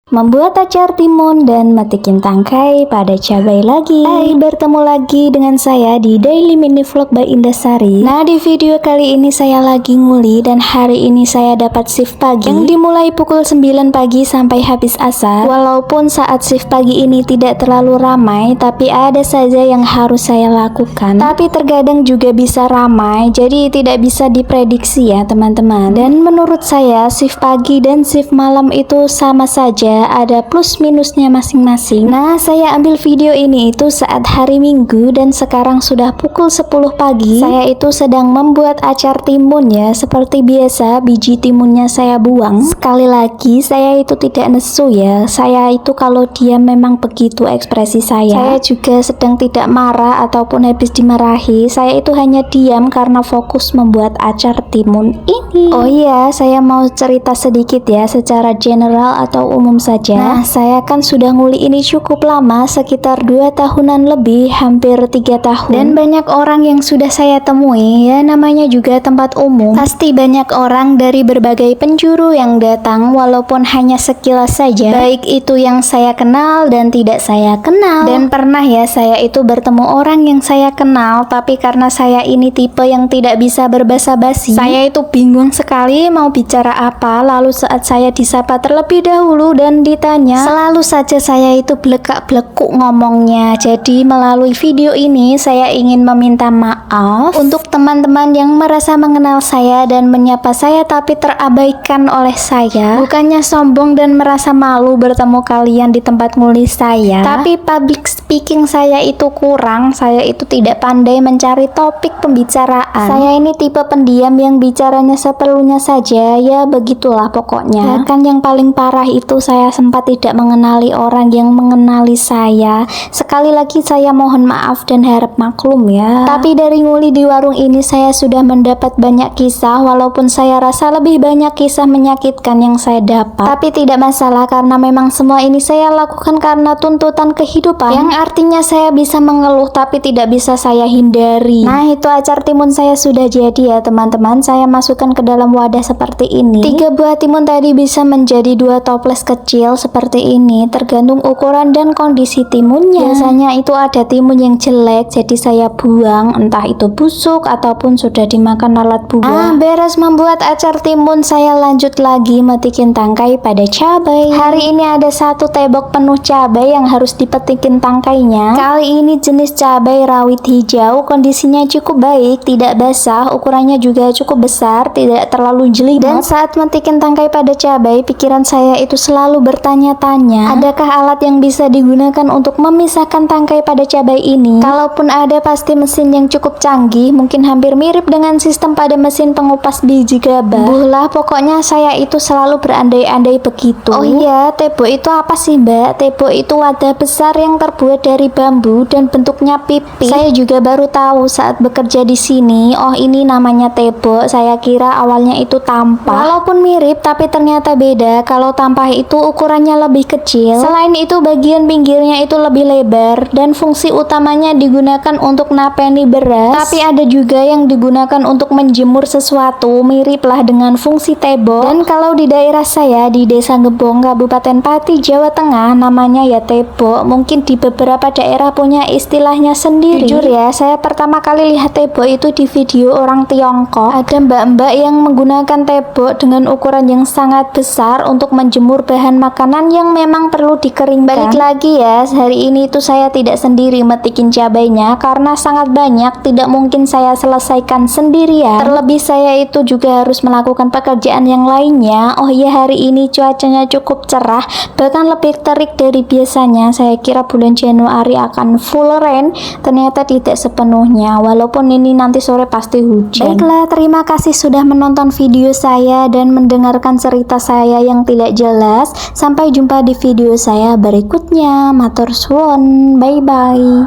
Membuat acar timun dan metikin tangkai pada cabai lagi. Hai, bertemu lagi dengan saya di Daily Mini Vlog by Indasari. Nah, di video kali ini saya lagi nguli dan hari ini saya dapat shift pagi yang dimulai pukul 9 pagi sampai habis asar. Walaupun saat shift pagi ini tidak terlalu ramai, tapi ada saja yang harus saya lakukan. Tapi terkadang juga bisa ramai, jadi tidak bisa diprediksi ya teman-teman. Dan menurut saya shift pagi dan shift malam itu sama saja, ada plus minusnya masing-masing. Nah, saya ambil video ini itu saat hari Minggu dan sekarang sudah pukul 10 pagi. Saya itu sedang membuat acar timun ya. Seperti biasa, biji timunnya saya buang. Sekali lagi, saya itu tidak nesu ya. Saya itu kalau diam memang begitu ekspresi saya. Saya juga sedang tidak marah ataupun habis dimarahi. Saya itu hanya diam karena fokus membuat acar timun ini. Oh iya, saya mau cerita sedikit ya secara general atau umum saja. Nah, saya kan sudah nguli ini cukup lama, sekitar 2 tahunan lebih, hampir 3 tahun. Dan banyak orang yang sudah saya temui ya, namanya juga tempat umum. Pasti banyak orang dari berbagai penjuru yang datang walaupun hanya sekilas saja. Baik itu yang saya kenal dan tidak saya kenal. Dan pernah ya saya itu bertemu orang yang saya kenal, tapi karena saya ini tipe yang tidak bisa berbasa-basi, saya itu bingung sekali mau bicara apa. Lalu saat saya disapa terlebih dahulu dan ditanya, selalu saja saya itu blekak-blekuk ngomongnya. Jadi melalui video ini saya ingin meminta maaf untuk teman-teman yang merasa mengenal saya dan menyapa saya tapi terabaikan oleh saya. Bukannya sombong dan merasa malu bertemu kalian di tempat nguli saya, tapi public speaking saya itu kurang. Saya itu tidak pandai mencari topik pembicaraan. Saya ini tipe pendiam yang bicaranya seperlunya saja. Ya begitulah pokoknya. Bahkan yang paling parah itu saya sempat tidak mengenali orang yang mengenali saya. Sekali lagi saya mohon maaf dan harap maklum ya. Tapi dari nguli di warung ini saya sudah mendapat banyak kisah, walaupun saya rasa lebih banyak kisah menyakitkan yang saya dapat. Tapi tidak masalah karena memang semua ini saya lakukan karena tuntutan kehidupan, yang artinya saya bisa mengeluh tapi tidak bisa saya hindari. Nah, itu acar timun saya sudah jadi ya teman-teman. Saya masukkan ke dalam wadah seperti ini. 3 buah timun tadi bisa menjadi 2 toples kecil seperti ini, tergantung ukuran dan kondisi timunnya. Biasanya itu ada timun yang jelek, jadi saya buang, entah itu busuk ataupun sudah dimakan lalat buah. Beres membuat acar timun, saya lanjut lagi metikin tangkai pada cabai. Hari ini ada 1 tebok penuh cabai yang harus dipetikin tangkainya. Kali ini jenis cabai rawit hijau, kondisinya cukup baik, tidak basah, ukurannya juga cukup besar, tidak terlalu jelimet. Dan saat metikin tangkai pada cabai, pikiran saya itu selalu bertanya-tanya, adakah alat yang bisa digunakan untuk memisahkan tangkai pada cabai ini? Kalaupun ada, pasti mesin yang cukup canggih, mungkin hampir mirip dengan sistem pada mesin pengupas biji gabah. Buhlah, pokoknya saya itu selalu berandai-andai begitu. Oh iya, tebo itu apa sih mbak? Tebo itu wadah besar yang terbuat dari bambu dan bentuknya pipih. Saya juga baru tahu saat bekerja di sini. Oh, ini namanya tebo. Saya kira awalnya itu tampah. Walaupun mirip, tapi ternyata beda. Kalau tampah itu ukurannya lebih kecil. Selain itu bagian pinggirnya itu lebih lebar dan fungsi utamanya digunakan untuk napeni beras. Tapi ada juga yang digunakan untuk menjemur sesuatu, miriplah dengan fungsi tebo. Dan kalau di daerah saya di Desa Gebong, Kabupaten Pati, Jawa Tengah, namanya ya tebo. Mungkin di beberapa daerah punya istilahnya sendiri. Jujur ya, saya pertama kali lihat tebo itu di video orang Tiongkok. Ada mbak-mbak yang menggunakan tebo dengan ukuran yang sangat besar untuk menjemur bahan makanan yang memang perlu dikeringkan. Balik lagi ya, hari ini tuh saya tidak sendiri metikin cabainya karena sangat banyak, tidak mungkin saya selesaikan sendirian. Terlebih saya itu juga harus melakukan pekerjaan yang lainnya. Oh iya, hari ini cuacanya cukup cerah, bahkan lebih terik dari biasanya. Saya kira bulan Januari akan full rain, ternyata tidak sepenuhnya, walaupun ini nanti sore pasti hujan. Baiklah, terima kasih sudah menonton video saya dan mendengarkan cerita saya yang tidak jelas. Sampai jumpa di video saya berikutnya. Matur suwun, bye bye.